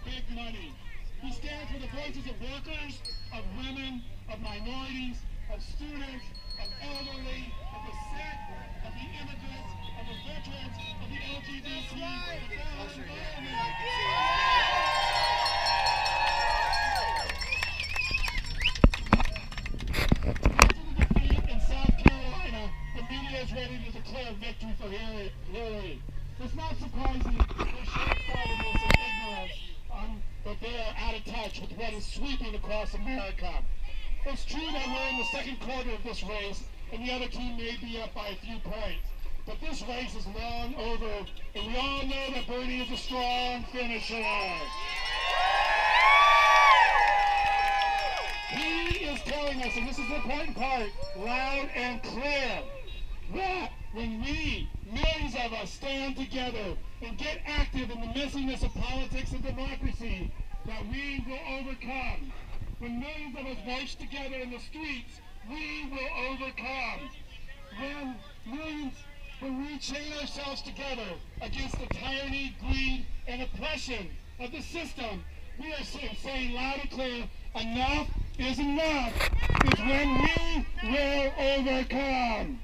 big money. He stands for the voices of workers, of women, of minorities, of students, of elderly, of the sick, of the immigrants, of the veterans, of the LGBT, of the environment. In South Carolina, the media is ready to declare victory for Hillary. It's not surprising their short-sightedness and ignorance that they are out of touch with what is sweeping across America. It's true that we're in the second quarter of this race, and the other team may be up by a few points. But this race is long over, and we all know that Bernie is a strong finisher. He is telling us, and this is the important part, loud and clear, that when we, millions of us, stand together and get active in the messiness of politics and democracy, that we will overcome. When millions of us march together in the streets, we will overcome. When we chain ourselves together against the tyranny, greed, and oppression of the system, we are saying loud and clear, enough is enough. It's when we will overcome.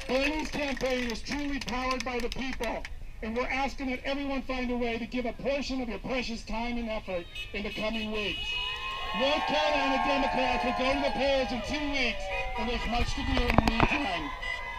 Bernie's campaign is truly powered by the people, and we're asking that everyone find a way to give a portion of your precious time and effort in the coming weeks. North Carolina Democrats will go to the polls in 2 weeks, and there's much to do in the meantime.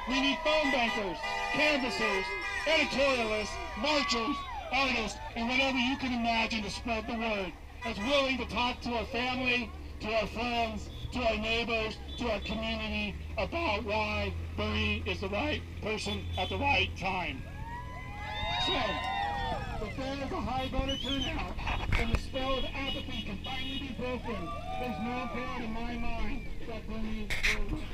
We need phone bankers, canvassers, editorialists, marchers, artists, and whatever you can imagine to spread the word, as willing to talk to our family, to our friends, to our neighbors, to our community about why Bernie is the right person at the right time. So, if there is a high voter turnout and the spell of apathy can finally be broken, there's no doubt in my mind that Bernie will win.